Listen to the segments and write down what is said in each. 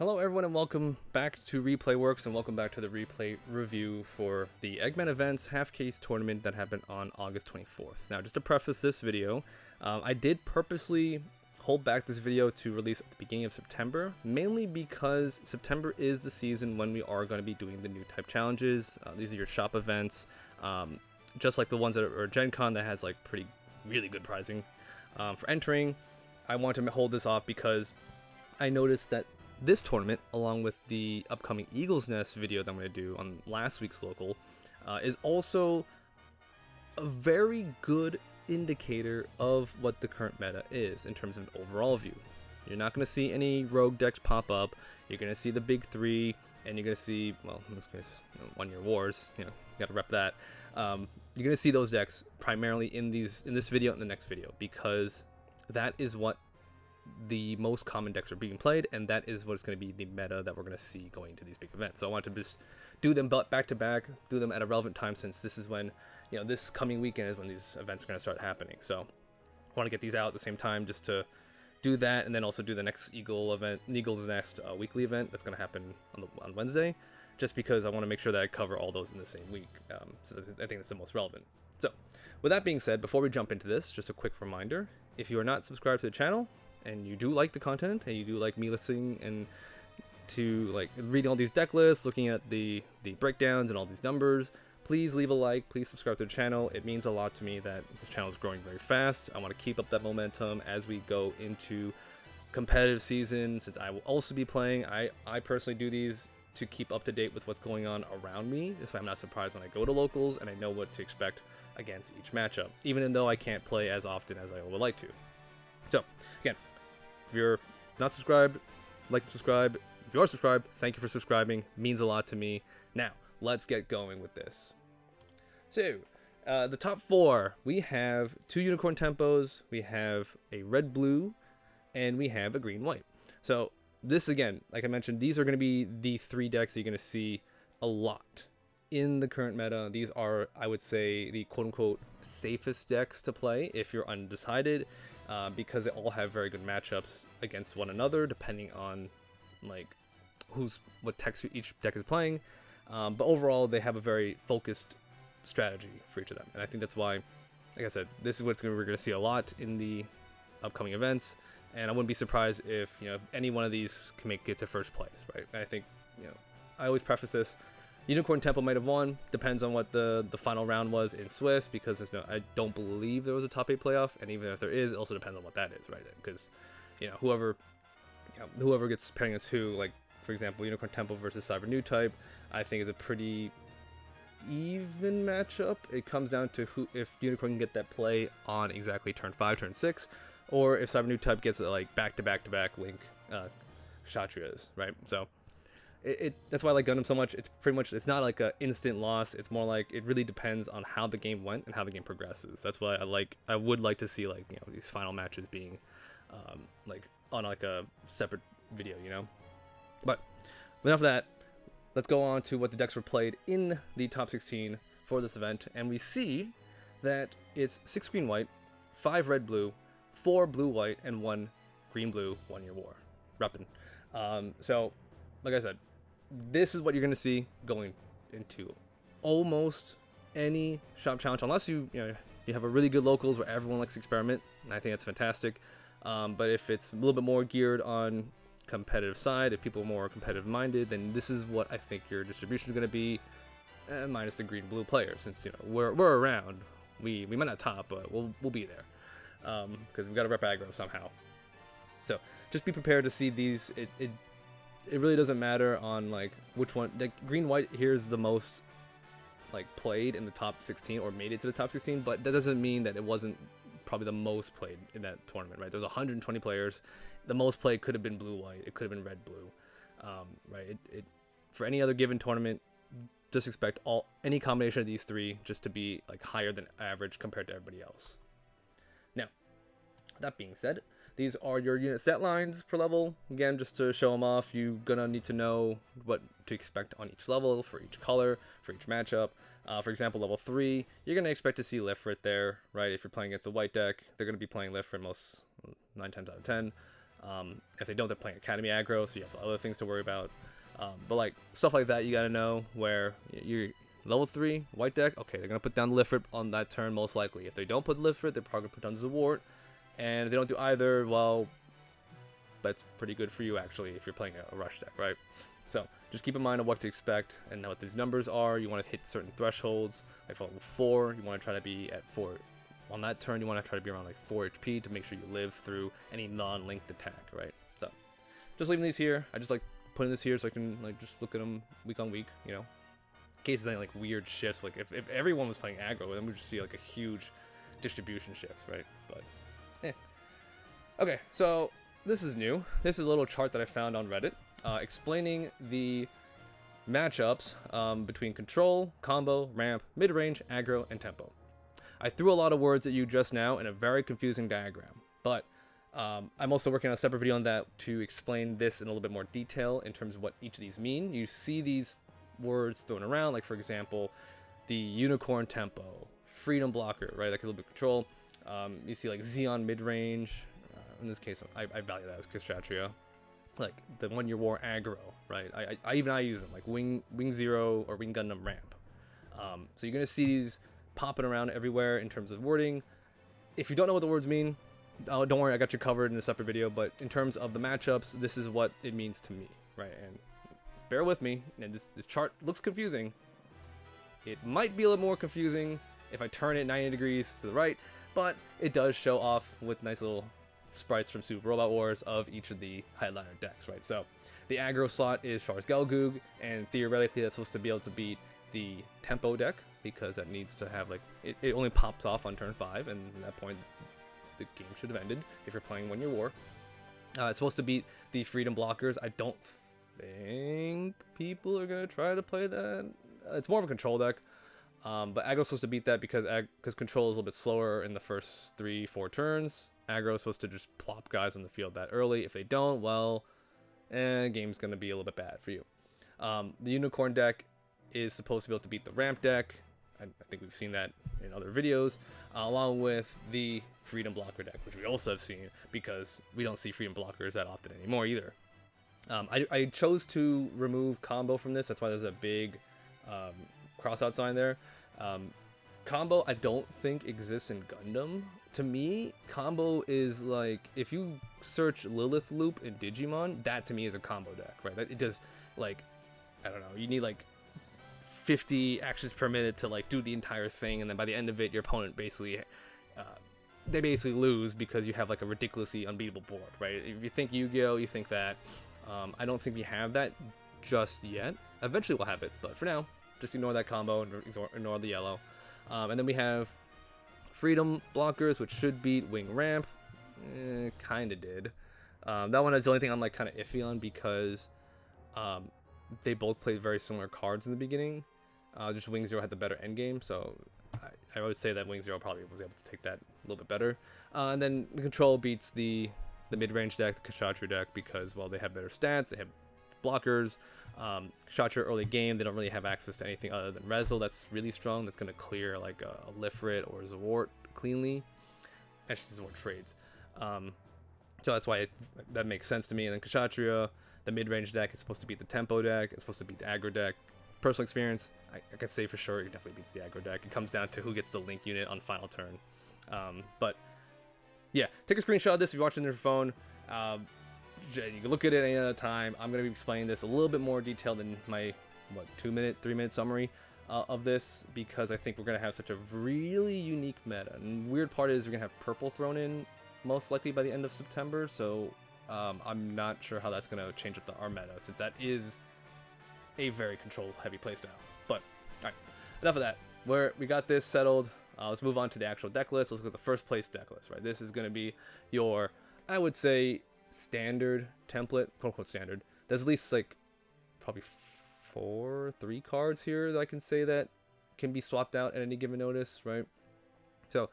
Hello everyone and welcome back to Replay Works and welcome back to the replay review for the Egman Events half-case tournament that happened on August 24th. Now just to preface this video, I did purposely hold back this video to release at the beginning of September, mainly because September is the season when we are going to be doing the new type challenges. These are your shop events, just like the ones that are Gen Con that has like really good pricing for entering. I want to hold this off because I noticed that this tournament, along with the upcoming Eagle's Nest video that I'm going to do on last week's local, is also a very good indicator of what the current meta is in terms of an overall view. You're not going to see any rogue decks pop up. You're going to see the big three, and you're going to see, well, in this case, 1 Year Wars. You got to rep that. You're going to see those decks primarily in this video and the next video, because that is what the most common decks are being played, and that is what's going to be the meta that we're going to see going into these big events. So I want to just do them back to back, do them at a relevant time, since this is when, this coming weekend is when these events are going to start happening. So I want to get these out at the same time just to do that, and then also do the next Eagle's Nest weekly event that's going to happen on Wednesday, just because I want to make sure that I cover all those in the same week, so I think it's the most relevant. So with that being said, before we jump into this, just a quick reminder: if you are not subscribed to the channel, and you do like the content, and you do like me listening and to like reading all these deck lists, looking at the breakdowns and all these numbers, please leave a like, please subscribe to the channel. It means a lot to me that this channel is growing very fast. I want to keep up that momentum as we go into competitive season, since I will also be playing. I personally do these to keep up to date with what's going on around me, so I'm not surprised when I go to locals and I know what to expect against each matchup, even though I can't play as often as I would like to. So again, if you're not subscribed, like to subscribe. If you are subscribed, thank you for subscribing. It means a lot to me. Now, let's get going with this. So, the top 4, we have 2 Unicorn Tempos, we have a red-blue, and we have a green-white. So, this again, like I mentioned, these are going to be the 3 decks that you're going to see a lot in the current meta. These are, I would say, the quote-unquote safest decks to play if you're undecided, because they all have very good matchups against one another, depending on like what text each deck is playing. But overall, they have a very focused strategy for each of them, and I think that's why, like I said, this is we're going to see a lot in the upcoming events. And I wouldn't be surprised if if any one of these can make it to first place, right? And I think I always preface this: Unicorn Temple might have won. Depends on what the final round was in Swiss, because I don't believe there was a top 8 playoff, and even if there is, it also depends on what that is, right? Because whoever gets pairing against who, like for example, Unicorn Temple versus Cyber New Type, I think is a pretty even matchup. It comes down to if Unicorn can get that play on exactly turn 5, turn 6, or if Cyber New Type gets it like back to back Link Kshatriyas, right? So that's why I like Gundam so much. It's not like an instant loss. It's more like it really depends on how the game went and how the game progresses. That's why I would like to see like these final matches being like on like a separate video, But enough of that. Let's go on to what the decks were played in the top 16 for this event, and we see that it's 6 green white, 5 red blue, 4 blue white, and 1 green blue 1 Year War. Reppin'. So like I said, this is what you're going to see going into almost any shop challenge, unless you have a really good locals where everyone likes to experiment, and I think that's fantastic. But if it's a little bit more geared on competitive side, if people are more competitive minded, then this is what I think your distribution is going to be, minus the green blue players, since we're around. We might not top, but we'll be there, because we got to rep aggro somehow. So just be prepared to see these. It really doesn't matter on like which one. Like green white here is the most like played in the top 16, or made it to the top 16, but that doesn't mean that it wasn't probably the most played in that tournament, right? There's 120 players. The most played could have been blue white. It could have been red blue, right? For any other given tournament, just expect any combination of these 3 just to be like higher than average compared to everybody else. Now, that being said, these are your unit stat lines per level. Again, just to show them off, you're gonna need to know what to expect on each level, for each color, for each matchup. For example, level 3, you're gonna expect to see Lifrit there, right? If you're playing against a white deck, they're gonna be playing Lifrit most 9 times out of 10. If they don't, they're playing Academy aggro, so you have other things to worry about. But like stuff like that, you gotta know where you're level 3 white deck. Okay, they're gonna put down Lifrit on that turn most likely. If they don't put Lifrit, they're probably gonna put down Zawart, and if they don't do either, well, that's pretty good for you actually if you're playing a rush deck, right? So just keep in mind of what to expect and know what these numbers are. You want to hit certain thresholds. Like for level 4, you want to try to be at 4 on that turn. You want to try to be around like 4 HP to make sure you live through any non-linked attack, right? So just leaving these here. I just like putting this here so I can like just look at them week on week, you know, in case there's any like weird shifts. Like if everyone was playing aggro, then we just see like a huge distribution shift, right? But yeah. Okay, so this is new. This is a little chart that I found on Reddit explaining the matchups between control, combo, ramp, mid-range, aggro, and tempo. I threw a lot of words at you just now in a very confusing diagram, but I'm also working on a separate video on that to explain this in a little bit more detail in terms of what each of these mean. You see these words thrown around, like for example, the unicorn tempo, freedom blocker, right? That could be a little bit control. You see like Xeon mid-range. In this case, I value that as Kshatriya. Like the 1-year war aggro, right? I use them like Wing Zero or Wing Gundam ramp. So you're gonna see these popping around everywhere in terms of wording. If you don't know what the words mean, don't worry, I got you covered in a separate video. But in terms of the matchups, this is what it means to me, right? And bear with me. And this chart looks confusing. It might be a little more confusing if I turn it 90 degrees to the right, but it does show off with nice little sprites from Super Robot Wars of each of the headliner decks, right? So the aggro slot is Char's Gelgoog, and theoretically that's supposed to be able to beat the tempo deck because that needs to have like it only pops off on turn 5, and at that point the game should have ended if you're playing 1-year war. It's supposed to beat the freedom blockers. I don't think people are gonna try to play that. It's more of a control deck. But aggro's supposed to beat that because control is a little bit slower in the first 3-4 turns. Aggro is supposed to just plop guys on the field that early. If they don't, well, the game's going to be a little bit bad for you. The unicorn deck is supposed to be able to beat the ramp deck. I think we've seen that in other videos, along with the freedom blocker deck, which we also have seen because we don't see freedom blockers that often anymore either. I chose to remove combo from this. That's why there's a big cross-out sign there. Combo I don't think exists in Gundam. To me, combo is like if you search Lilith Loop in Digimon, that to me is a combo deck, right? It does like, I don't know, you need like 50 actions per minute to like do the entire thing, and then by the end of it your opponent basically they basically lose because you have like a ridiculously unbeatable board, right? If you think Yu-Gi-Oh, you think that. I don't think we have that just yet. Eventually we'll have it, but for now just ignore that combo and ignore the yellow. And then we have freedom blockers, which should beat wing ramp. Kinda did. That one is the only thing I'm like kind of iffy on because they both played very similar cards in the beginning. Just Wing Zero had the better end game, so I would say that Wing Zero probably was able to take that a little bit better. And then Control beats the mid-range deck, the Kshatriya deck, because well they have better stats, they have blockers. Kshatriya early game, they don't really have access to anything other than Rezel that's really strong, that's going to clear like a Lifrit or Zawart cleanly. Actually, Zawart trades. So that's why that makes sense to me. And then Kshatriya, the mid-range deck, is supposed to beat the tempo deck, it's supposed to beat the aggro deck. Personal experience, I can say for sure it definitely beats the aggro deck. It comes down to who gets the link unit on final turn. But yeah, take a screenshot of this if you're watching on your phone. You can look at it any other time. I'm going to be explaining this a little bit more detailed than my 2-minute, 3-minute summary of this, because I think we're going to have such a really unique meta. And the weird part is we're going to have purple thrown in most likely by the end of September, so I'm not sure how that's going to change up our meta, since that is a very control heavy playstyle. But alright, enough of that. We got this settled. Let's move on to the actual deck list. Let's look at the first place deck list, right? This is going to be your, I would say, standard template, quote unquote standard. There's at least like probably 3 cards here that I can say that can be swapped out at any given notice, right? So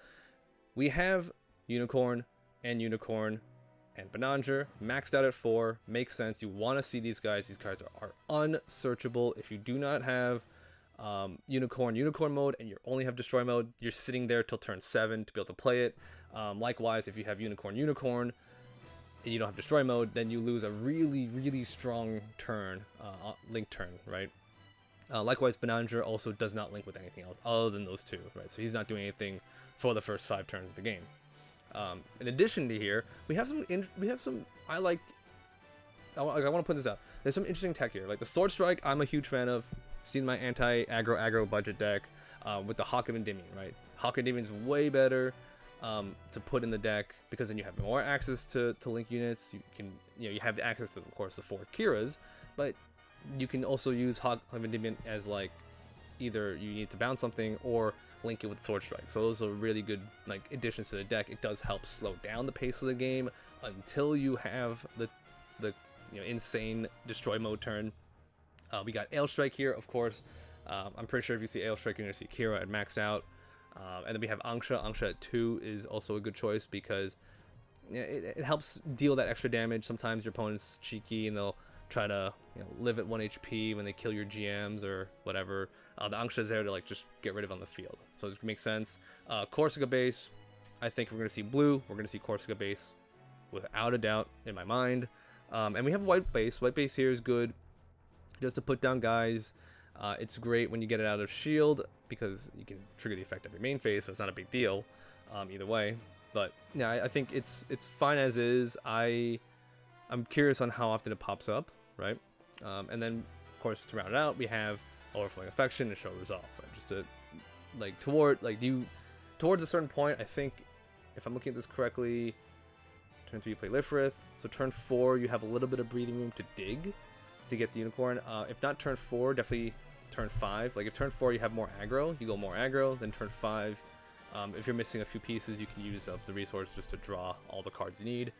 we have Unicorn and Bonanger maxed out at 4. Makes sense. You want to see these guys. These cards are unsearchable. If you do not have Unicorn mode and you only have Destroy mode, you're sitting there till turn 7 to be able to play it. Likewise, if you have Unicorn, and you don't have destroy mode, then you lose a really strong turn, link turn, right? Likewise, Benandra also does not link with anything else other than those two, right? So he's not doing anything for the first 5 turns of the game. In addition to here, we have some. I want to put this out. There's some interesting tech here, like the Sword Strike. I'm a huge fan of. Seen my anti-aggro budget deck with the Hawk of Endymion, right? Hawk of Endymion is way better to put in the deck because then you have more access to link units. You can, you have access to, of course, the 4 Kiras, but you can also use Hawk of Endymion as like either you need to bounce something or link it with Sword Strike. So those are really good like additions to the deck. It does help slow down the pace of the game until you have the insane destroy mode turn. We got Ale Strike here, of course. I'm pretty sure if you see Ale Strike, you're going to see Kira at maxed out. And then we have Angsha. Angsha at 2 is also a good choice because it helps deal that extra damage. Sometimes your opponent's cheeky and they'll try to live at 1 HP when they kill your GMs or whatever. The Angsha is there to like just get rid of on the field. So it makes sense. Corsica base, I think we're going to see blue. We're going to see Corsica base without a doubt in my mind. And we have white base. White base here is good just to put down guys. It's great when you get it out of shield because you can trigger the effect of your main phase, so it's not a big deal either way. But yeah, I think it's fine as is. I'm curious on how often it pops up, right? And then of course to round it out, we have Overflowing Affection and Show Resolve, right? Just to like towards a certain point. I think if I'm looking at this correctly, turn 3 you play Lifrith, so turn 4 you have a little bit of breathing room to dig to get the unicorn. If not turn 4, definitely turn 5. Like if turn 4 you have more aggro, you go more aggro. Then turn 5, if you're missing a few pieces, you can use up the resource just to draw all the cards you need.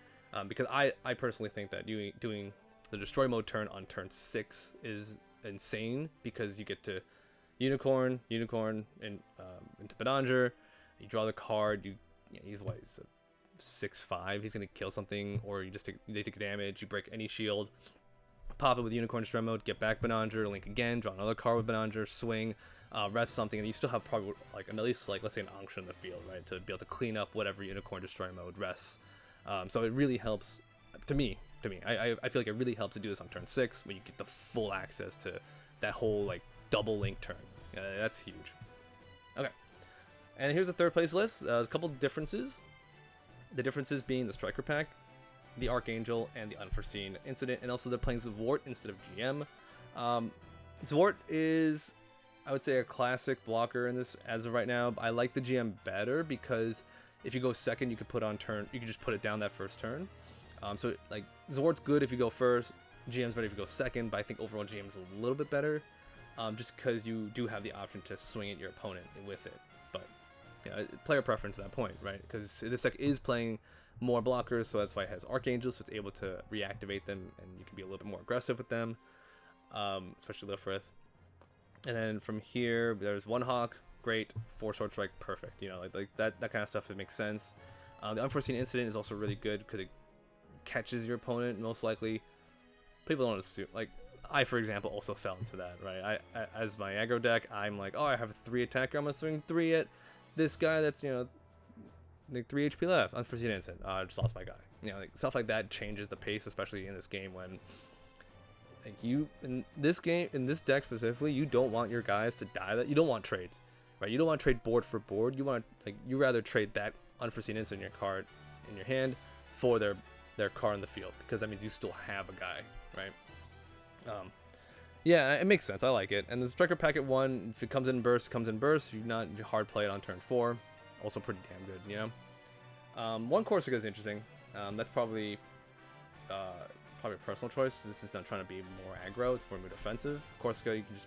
Because I personally think that doing the destroy mode turn on turn 6 is insane because you get to unicorn and into Benandra. You draw the card. He's what? He's a 6/5. He's gonna kill something, or they take damage. You break any shield. Pop it with Unicorn Destroy mode, get back Benandra, link again, draw another card with Benandra, swing, rest something, and you still have probably like at least like let's say an Angsha in the field, right, to be able to clean up whatever Unicorn Destroy mode rests. So it really helps to me. I feel like it really helps to do this on turn 6 when you get the full access to that whole like double link turn. That's huge. Okay, and here's the third place list. A couple differences. The differences being the Striker pack, the Archangel, and the Unforeseen Incident, and also they're playing Zwart instead of GM. Zwart is, I would say, a classic blocker in this as of right now. I like the GM better because if you go second, you could just put it down that first turn. So like Zwart's good if you go first, GM's better if you go second, but I think overall GM is a little bit better, just because you do have the option to swing at your opponent with it. But player preference at that point, right? Because this deck is playing more blockers, so that's why it has Archangel, so it's able to reactivate them, and you can be a little bit more aggressive with them, especially Lifrith. And then from here, there's one Hawk, great, 4 Sword Strike, perfect. Like that kind of stuff, it makes sense. The Unforeseen Incident is also really good because it catches your opponent, most likely. People don't assume, like, I, for example, also fell into that, right? As my aggro deck, I'm like, oh, I have a 3 attacker, I'm gonna swing 3 at this guy that's, like 3 HP left. Unforeseen Incident. I just lost my guy. Like stuff like that changes the pace, especially in this game when, like, in this deck specifically, you don't want your guys to die. That you don't want trades, right? You don't want to trade board for board. You rather trade that Unforeseen Incident in your card in your hand for their card in the field, because that means you still have a guy, right? Yeah, it makes sense. I like it. And the Striker Packet 1, if it comes in burst, it comes in burst. You hard play it on turn 4. Also pretty damn good, one Corsica is interesting. That's probably a personal choice. This is not trying to be more aggro. It's more defensive. Corsica, you can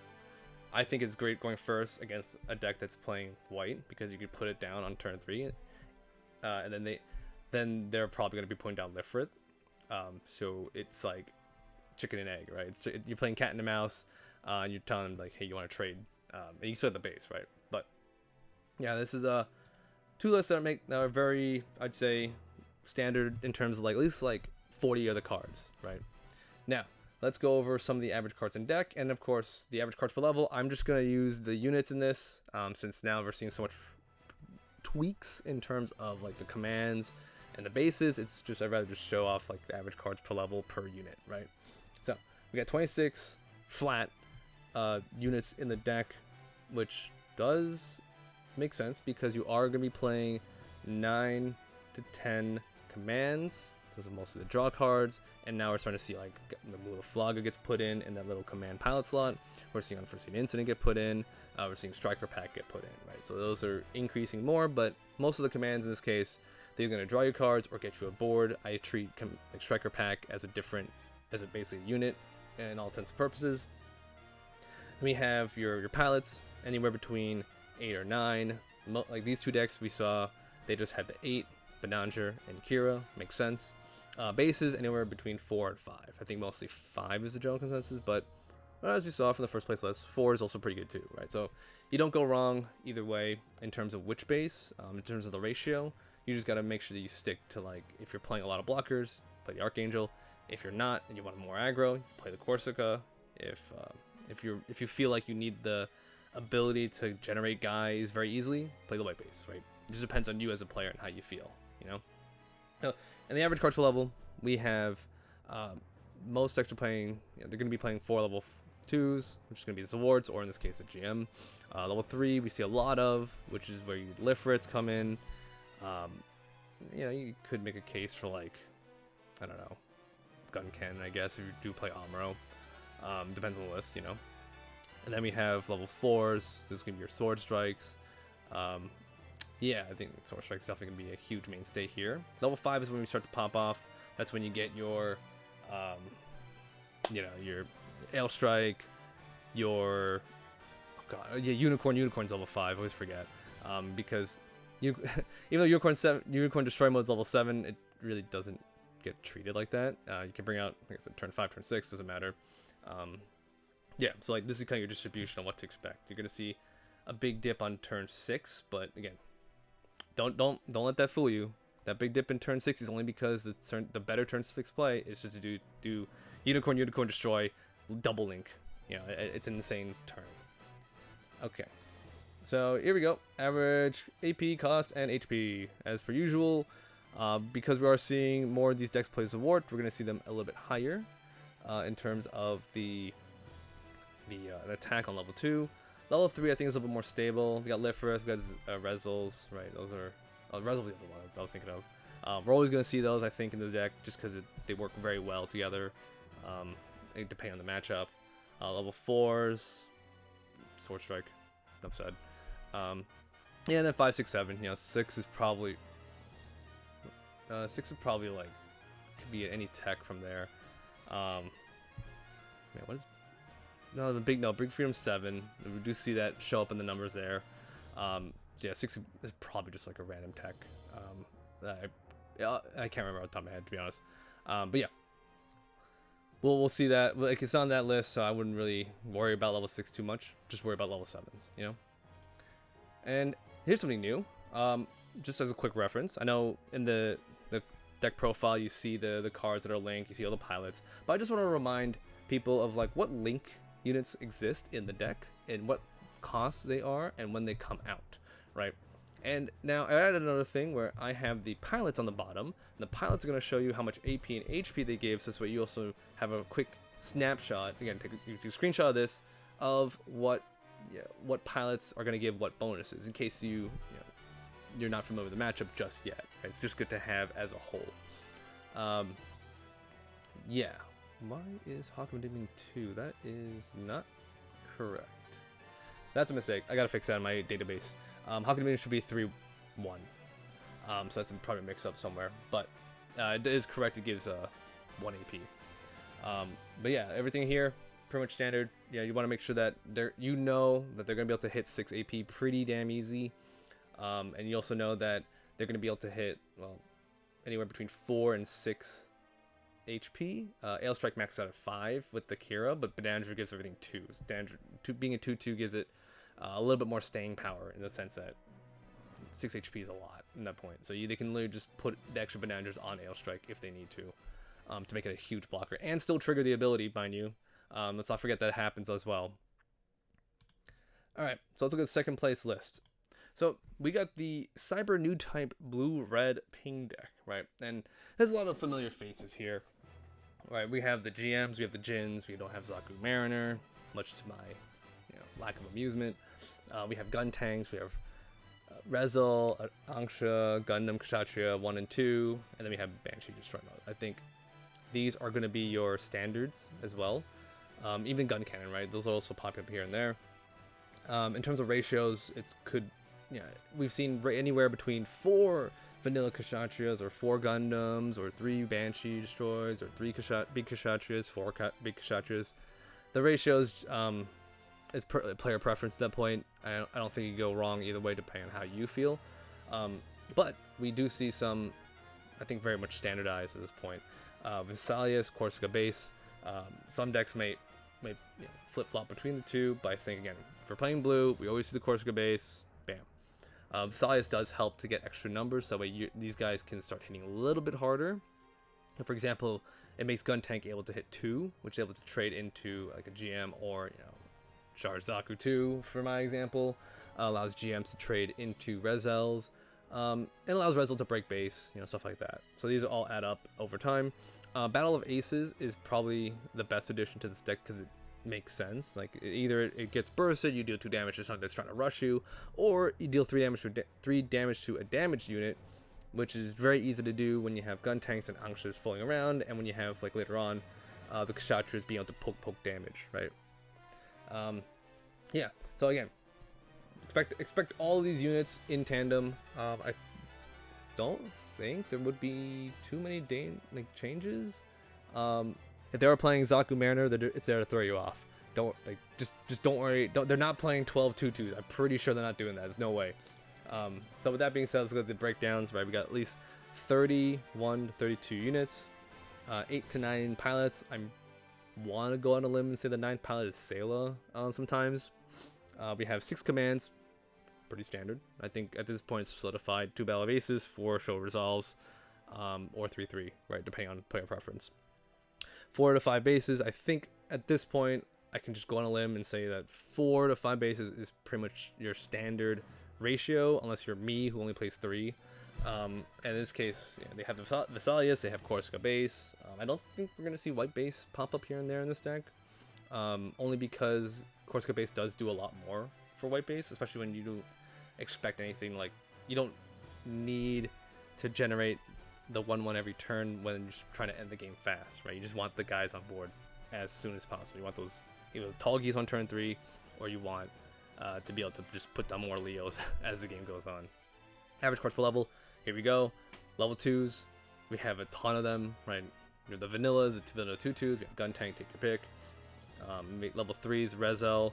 I think it's great going first against a deck that's playing white because you can put it down on turn 3, and then they're probably going to be putting down Lifrith. So it's like chicken and egg, right? You're playing cat and a mouse, and you're telling them like, hey, you want to trade, and you still have the base, right? But yeah, this is two lists that are very, I'd say, standard in terms of like at least like 40 other cards, right? Now let's go over some of the average cards in deck, and of course the average cards per level. I'm just gonna use the units in this, since now we're seeing so much tweaks in terms of like the commands And the bases, it's just, I'd rather just show off like the average cards per level per unit, right? So we got 26 flat units in the deck, which does make sense because you are going to be playing 9 to 10 commands. Those are mostly the draw cards, and now we're starting to see like the Mula Flaga gets put in that little command pilot slot. We're seeing Unforeseen Incident get put in. We're seeing Striker Pack get put in, right? So those are increasing more, but most of the commands in this case, they're going to draw you cards or get you a board. I treat like Striker Pack as a basically unit in all intents and purposes. Then we have your pilots, anywhere between 8 or 9. Like these two decks we saw, they just had the 8, Benanger and Kira, makes sense. Bases, anywhere between 4 and 5. I think mostly 5 is the general consensus, but as we saw from the first place list, 4 is also pretty good too, right? So you don't go wrong either way in terms of which base, in terms of the ratio. You just got to make sure that you stick to, like, if you're playing a lot of blockers, play the Archangel. If you're not and you want more aggro, you play the Corsica. If you feel like you need the ability to generate guys very easily, play the white base, right? It just depends on you as a player and how you feel, you know? And the average cards per level, we have most decks are playing, they're going to be playing 4 level 2s, which is going to be the Swords, or in this case, a GM. Level 3, we see a lot of, which is where Lifrits come in. You could make a case for, like, I don't know, Gun Cannon, I guess, if you do play Amuro. Depends on the list, you know. And then we have level 4s. This is going to be your Sword Strikes. Yeah, I think Sword Strike is definitely going to be a huge mainstay here. Level 5 is when we start to pop off. That's when you get your, your Ale Strike, your, Unicorn's level 5. I always forget, because even though Unicorn Destroy Mode's level 7, it really doesn't get treated like that. You can bring out, like I said, turn 5, turn 6, doesn't matter. Yeah, so like this is kind of your distribution on what to expect. You're going to see a big dip on turn 6, but again, don't let that fool you. That big dip in turn 6 is only because the better turn 6 play is just to do Unicorn Destroy, double link. It's an insane turn. Okay, so here we go. Average AP, cost, and HP. As per usual, because we are seeing more of these decks play Zawart, we're going to see them a little bit higher in terms of the attack on level 2. Level 3, I think, is a little bit more stable. We got Lifrith, we got Rezels, right? Those are Rezels, the other one I was thinking of. We're always going to see those, I think, in the deck just because they work very well together, depending on the matchup. Level 4s, Sword Strike, enough said. Yeah, and then 5, 6, 7. 6 is probably like could be any tech from there. Man, what is? No, Big Freedom 7. We do see that show up in the numbers there. So yeah, 6 is probably just like a random tech. I can't remember off the top of my head, to be honest. But yeah, we'll see that. Like, it's on that list, so I wouldn't really worry about level 6 too much. Just worry about level 7s, And here's something new. Just as a quick reference, I know in the deck profile you see the cards that are linked, you see all the pilots, but I just want to remind people of like what link units exist in the deck and what costs they are and when they come out, right? And now I added another thing where I have the pilots on the bottom, and the pilots are going to show you how much AP and HP they gave, so this way you also have a quick snapshot. Again, take a screenshot of this of what pilots are going to give what bonuses, in case you're not familiar with the matchup just yet. Right? It's just good to have as a whole. Yeah. Why is Hakumen Demon 2? That is not correct. That's a mistake. I gotta fix that in my database. Hakumen Demon should be 3-1. So that's probably a mix-up somewhere. But it is correct. It gives 1 AP. But yeah, everything here pretty much standard. Yeah, you want to make sure that that they're gonna be able to hit 6 AP pretty damn easy. And you also know that they're gonna be able to hit anywhere between 4 and 6 HP. Ale Strike maxed out at 5 with the Kira, but Benanger gives everything 2s. Being a 2/2 gives it a little bit more staying power in the sense that 6 HP is a lot in that point. So they can literally just put the extra Benangers on Ale Strike if they need to make it a huge blocker and still trigger the ability, mind you. Let's not forget that happens as well. Alright, so let's look at the second place list. So we got the Cyber New Type Blue Red Ping deck, right? And there's a lot of familiar faces here, right? We have the GMs, we have the Jins, we don't have Zaku Mariner, much to my lack of amusement. We have gun tanks, we have Rezel, Angsha, Gundam Kshatriya 1 and 2, and then we have Banshee Destroy Mode. I think these are going to be your standards as well. Even Gun Cannon, right? Those will also pop up here and there. In terms of ratios, we've seen anywhere between 4 vanilla Kshatriyas, or 4 Gundams, or 3 Banshee Destroys, or 3 big Kshatriyas, 4 big Kshatriyas. The ratios, it's player preference at that point. I don't think you go wrong either way depending on how you feel. But we do see some, I think, very much standardized at this point. Vesalius, Corsica base. Some decks may flip-flop between the two, but I think, again, if we're playing blue, we always see the Corsica base. Bam. Vesalius does help to get extra numbers, so that way these guys can start hitting a little bit harder. And for example, it makes Gun Tank able to hit 2, which is able to trade into like a GM or Charge Zaku 2, for my example. Allows GMs to trade into Rezels. And allows Rezel to break base, stuff like that. So these all add up over time. Battle of Aces is probably the best addition to this deck because it makes sense. Like, either it gets bursted, you deal 2 damage to something that's trying to rush you, or you deal 3 damage to a damaged unit, which is very easy to do when you have gun tanks and Angshas floating around, and when you have, like, later on, the Kshatriyas being able to poke damage, right? Yeah, so again, expect all of these units in tandem. I don't think there would be too many changes. If they were playing Zaku Mariner, it's there to throw you off. Just don't worry. They're not playing 12 2/2s. I'm pretty sure they're not doing that. There's no way. So with that being said, let's look at the breakdowns. Right, we got at least 31 to 32 units, 8 to 9 pilots. I want to go on a limb and say the 9th pilot is Sayla. Sometimes we have 6 commands. Pretty standard. I think at this point it's solidified. 2 Battle of Aces, 4 Show Resolves, or 3/3, right, depending on player preference. 4 to 5 bases. I think at this point I can just go on a limb and say that 4 to 5 bases is pretty much your standard ratio, unless you're me, who only plays 3. And in this case, they have Vesalius, they have Corsica base. I don't think we're going to see white base pop up here and there in this deck, only because Corsica base does do a lot more for white base, especially when you don't expect anything. Like, you don't need to generate the 1/1 every turn when you're just trying to end the game fast, right? You just want the guys on board as soon as possible. You want those tall geese on turn 3, or you want to be able to just put down more Leos as the game goes on. Average cards per level, here we go. Level 2s, we have a ton of them, right? The vanillas, the vanilla 2/2s, we have Gun Tank, take your pick. Level 3s, Rezel,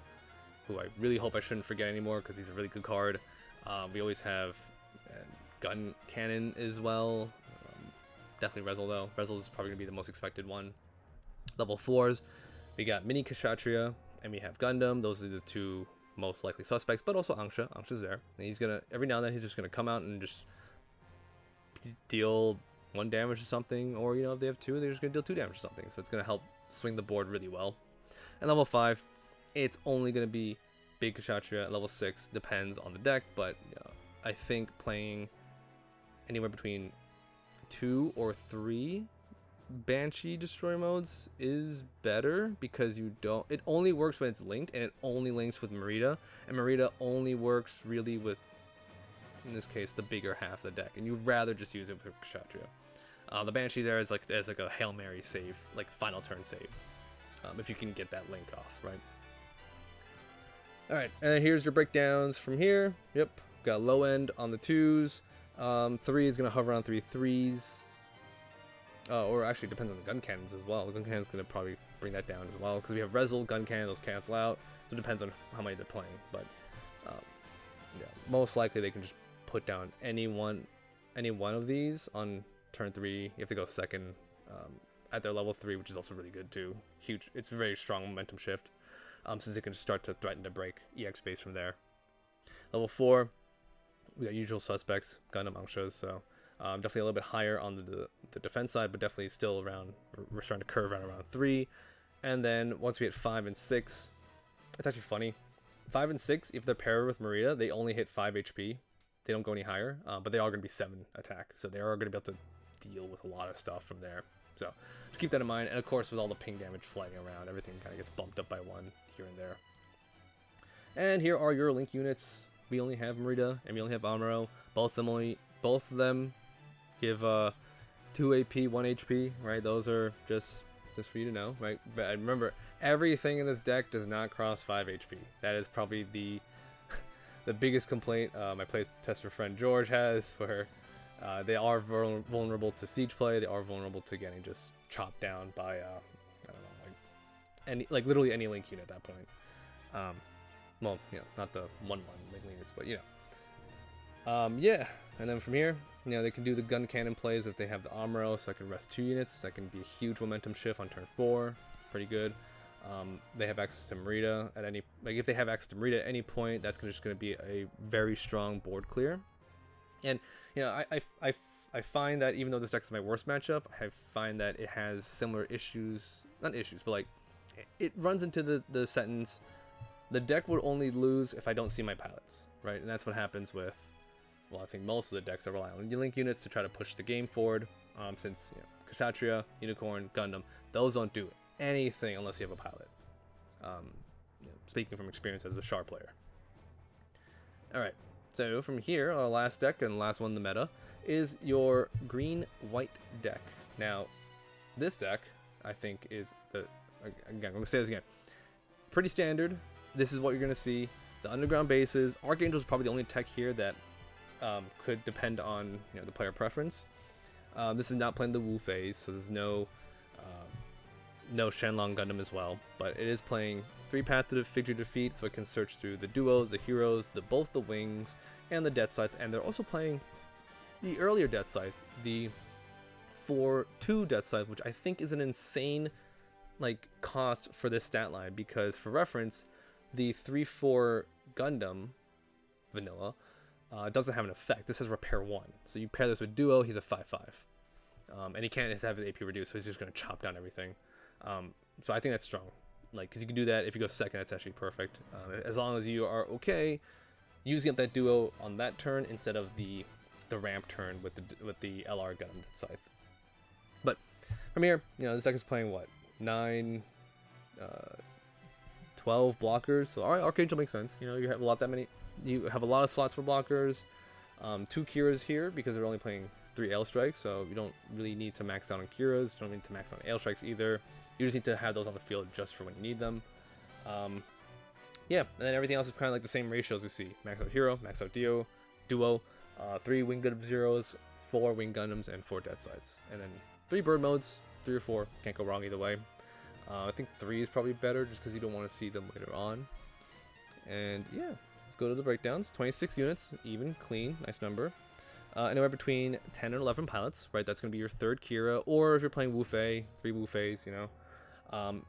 who I really hope I shouldn't forget anymore because he's a really good card. We always have Gun Cannon as well. Definitely Rezel though. Rezel is probably going to be the most expected one. Level 4s, we got Mini Kshatriya, and we have Gundam. Those are the 2 most likely suspects, but also Angsha. Angsha's there. And he's going to, every now and then, he's just going to come out and just deal 1 damage or something. Or, if they have 2, they're just going to deal 2 damage or something. So it's going to help swing the board really well. And level 5, it's only going to be big Kshatriya. At level 6, depends on the deck, but I think playing anywhere between 2 or 3 Banshee Destroy modes is better, because it only works when it's linked, and it only links with Merida, and Merida only works really with, in this case, the bigger half of the deck, and you'd rather just use it for Kshatriya. The Banshee there is like a Hail Mary save, like final turn save, if you can get that link off, right? Alright, and here's your breakdowns from here. Yep, got low end on the 2s. 3 is going to hover on 3/3s. Or actually, it depends on the gun cannons as well. The gun cannon's going to probably bring that down as well, because we have Rezel, gun cannon, those cancel out. So it depends on how many they're playing. But yeah, most likely they can just put down any one of these on turn 3 if they go second at their level 3, which is also really good too. Huge. It's a very strong momentum shift, since it can start to threaten to break EX base from there. Level 4, we got usual suspects, Gundam Angshas, so definitely a little bit higher on the defense side, but definitely still around, we're starting to curve around 3. And then once we hit 5 and 6, it's actually funny. 5 and 6, if they're paired with Marita, they only hit 5 HP. They don't go any higher, but they are going to be 7 attack. So they are going to be able to deal with a lot of stuff from there. So just keep that in mind. And of course, with all the ping damage flying around, everything kind of gets bumped up by 1 here and there. And here are your link units. We only have Marita and we only have Amuro. Both of them give 2 AP, 1 HP, right? Those are just for you to know, right? But remember, everything in this deck does not cross 5 HP. That is probably the biggest complaint my playtester friend George has, where they are vulnerable to siege play. They are vulnerable to getting just chopped down by I don't know, like literally any link unit at that point. Well, not the 1/1 link units, but yeah. And then from here, they can do the gun cannon plays if they have the Amuro, so I can rest 2 units. That can be a huge momentum shift on turn 4. Pretty good. They have access to Marita at any, if they have access to Marita at any point, that's just going to be a very strong board clear. And I find that even though this deck is my worst matchup, I find that it has similar issues, not issues, but it runs into the sentence, the deck would only lose if I don't see my pilots, right? And that's what happens with, well, I think most of the decks that rely on link units to try to push the game forward, since Kshatriya, Unicorn, Gundam, those don't do anything unless you have a pilot. Speaking from experience as a Char player. Alright, so from here, our last deck and last one in the meta is your green-white deck. Now, this deck, I think, is again, I'm going to say this again, pretty standard. This is what you're going to see. The underground bases. Archangel is probably the only tech here that could depend on the player preference. This is not playing the Wu phase, so there's no Shenlong Gundam as well, but it is playing 3 path to figure defeat, so it can search through the duos, the heroes, both the wings, and the Death Scythe, and they're also playing the earlier Death Scythe, the 4/2 Death Scythe, which I think is an insane cost for this stat line, because for reference, the 3/4 Gundam vanilla doesn't have an effect. This has repair 1, so you pair this with duo, he's a 5/5, and he can't have his AP reduced, so he's just going to chop down everything. So I think that's strong, because you can do that. If you go second, that's actually perfect, as long as you are okay using up that duo on that turn instead of the ramp turn with the LR Gundam Scythe. But from here, this deck is playing what, 9, 12 blockers. So all right, Archangel makes sense. You have you have a lot of slots for blockers. 2 Kiras here because they're only playing 3 Ail Strikes, so you don't really need to max out on Kiras. You don't need to max out on Ail Strikes either. You just need to have those on the field just for when you need them. Yeah, and then everything else is kind of like the same ratios we see. Max out Hero, max out Duo, 3 Wing Gundam Zeros, 4 Wing Gundams, and 4 Death Scythes. And then 3 Bird Modes, 3 or 4, can't go wrong either way. I think 3 is probably better just because you don't want to see them later on. And yeah, let's go to the breakdowns. 26 units, even, clean, nice number. Anywhere between 10 and 11 pilots, right? That's going to be your 3rd Kira, or if you're playing Wu Fei, 3 Wu Feis,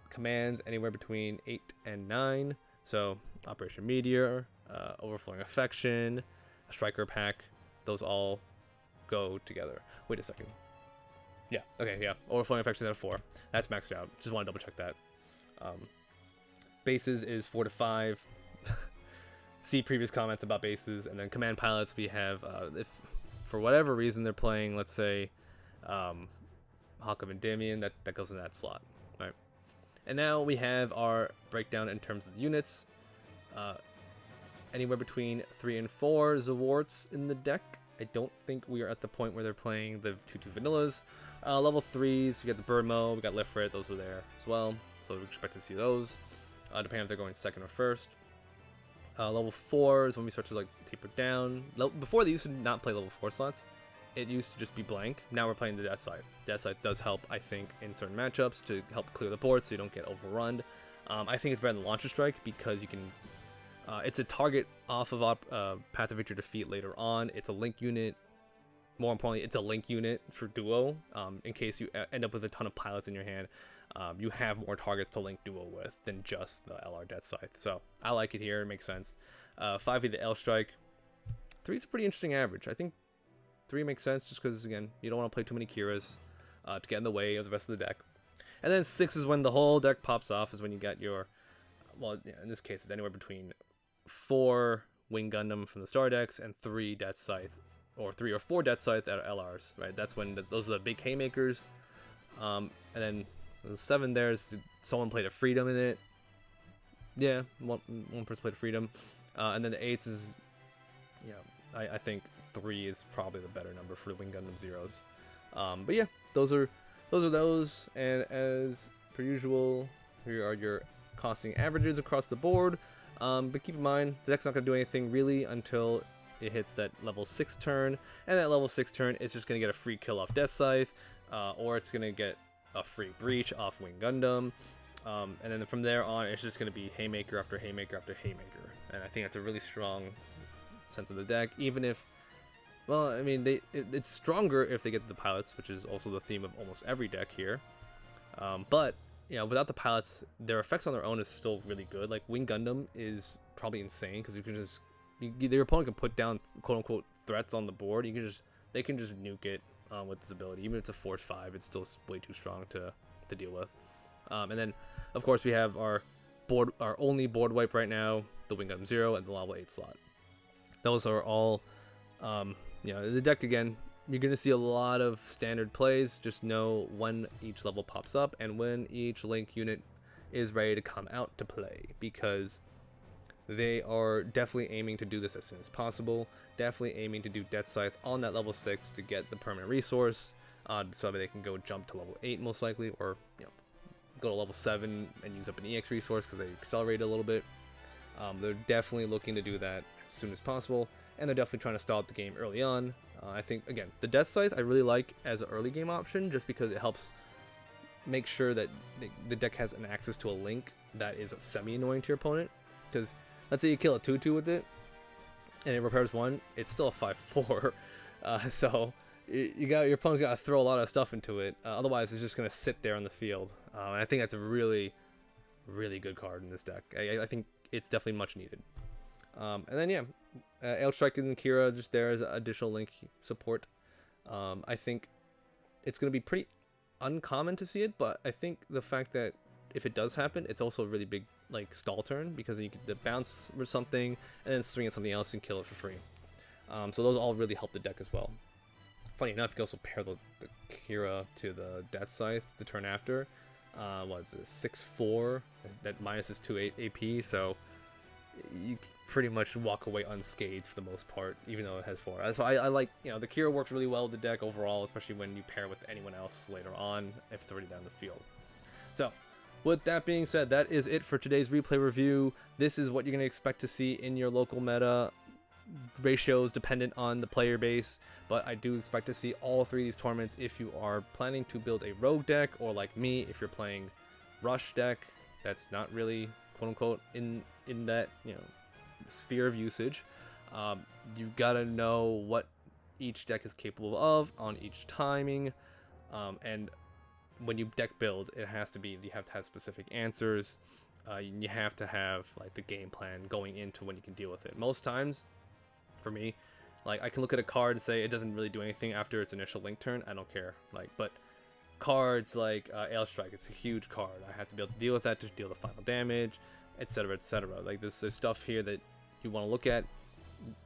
Commands anywhere between 8 and 9. So Operation Meteor, Overflowing Affection, a Striker Pack, those all go together. Wait a second. Yeah, okay, yeah. Overflowing Affection at 4. That's maxed out. Just want to double check that. Bases is 4 to 5. See previous comments about bases. And then command pilots, we have, if for whatever reason they're playing, let's say, Hawk of Endymion, that goes in that slot. All right. And now we have our breakdown in terms of the units. Anywhere between 3 and 4 Zawarts in the deck. I don't think we are at the point where they're playing the 2/2 vanillas. Level 3s, we got the Bird Mode, we got Lifrit, those are there as well. So we expect to see those, depending if they're going 2nd or 1st. Level 4s when we start to taper down. Before they used to not play level 4 slots. It used to just be blank. Now we're playing the Death Scythe. Death Scythe does help, I think, in certain matchups to help clear the board so you don't get overrun. I think it's better than Launcher Strike because you can... it's a target off of Path of Victory Defeat later on. It's a link unit. More importantly, it's a link unit for duo. In case you end up with a ton of pilots in your hand, you have more targets to link duo with than just the LR Death Scythe. So I like it here. It makes sense. 5e the L Strike. 3 is a pretty interesting average. I think 3 makes sense just because, again, you don't want to play too many Kiras to get in the way of the rest of the deck. And then 6 is when the whole deck pops off, is when you got your... Well, in this case, it's anywhere between 4 Wing Gundam from the Star decks and 3 Death Scythe, or 3 or 4 Death Scythe that are LRs, right? That's when those are the big haymakers. And then the 7 there's someone played a Freedom in it. Yeah, one person played a Freedom. And then the 8s is, you know, I think 3 is probably the better number for Wing Gundam Zeros. But yeah, those are those, and as per usual, here are your costing averages across the board. But keep in mind, the deck's not going to do anything really until it hits that level 6 turn, and that level 6 turn, it's just going to get a free kill off Death Scythe, or it's going to get a free breach off Wing Gundam, and then from there on, it's just going to be haymaker after haymaker after haymaker, and I think that's a really strong sense of the deck, even if, well, I mean, it's stronger if they get the pilots, which is also the theme of almost every deck here, but you know, without the pilots, their effects on their own is still really good. Like, Wing Gundam is probably insane because you can just, their opponent can put down quote-unquote threats on the board. They can just nuke it with this ability. Even if it's a Force 5, it's still way too strong to deal with. And then, of course, we have our only board wipe right now, the Wing Gundam 0 and the level 8 slot. Those are all, you know, the deck again. You're going to see a lot of standard plays. Just know when each level pops up and when each link unit is ready to come out to play, because they are definitely aiming to do this as soon as possible. Definitely aiming to do Death Scythe on that level 6 to get the permanent resource, so that they can go jump to level 8 most likely, or you know, go to level 7 and use up an EX resource because they accelerate a little bit. They're definitely looking to do that as soon as possible, and they're definitely trying to stall out the game early on. I think, again, the Death Scythe I really like as an early game option, just because it helps make sure that the deck has an access to a link that is semi-annoying to your opponent. Because let's say you kill a 2/2 with it, and it repairs 1, it's still a 5/4. So your opponent's got to throw a lot of stuff into it. Otherwise, it's just going to sit there on the field. And I think that's a really, really good card in this deck. I think it's definitely much needed. And then, yeah, Ailstrike and Kira just there as additional link support. I think it's going to be pretty uncommon to see it, but I think the fact that if it does happen, it's also a really big like stall turn, because you get bounce or something and then swing at something else and kill it for free. So those all really help the deck as well. Funny enough, you can also pair the Kira to the Death Scythe the turn after. What's it, 6/4 that minuses 2 AP, so you pretty much walk away unscathed for the most part, even though it has 4. So I like, you know, the Kira works really well with the deck overall, especially when you pair with anyone else later on if it's already down the field. So with that being said, that is it for today's replay review. This is what you're going to expect to see in your local meta. Ratios dependent on the player base, but I do expect to see all 3 of these tournaments if you are planning to build a rogue deck, or like me, if you're playing rush deck that's not really quote-unquote in that, you know, sphere of usage. You gotta know what each deck is capable of on each timing, and when you deck build, you have to have specific answers. You have to have like the game plan going into when you can deal with it. Most times, for me, like, I can look at a card and say it doesn't really do anything after its initial link turn. I don't care. Like, but cards like Ailstrike, it's a huge card. I have to be able to deal with that to deal the final damage, etc., etc. Like, there's stuff here that you want to look at.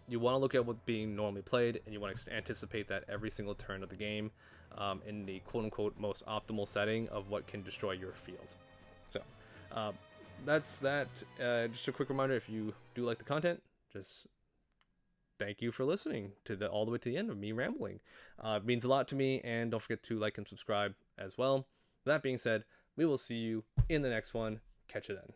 You want to look at what's being normally played, and you want to anticipate that every single turn of the game, in the quote-unquote most optimal setting of what can destroy your field. So that's that. Just a quick reminder, if you do like the content, just thank you for listening to all the way to the end of me rambling. It means a lot to me, and don't forget to like and subscribe as well. That being said, we will see you in the next one. Catch you then.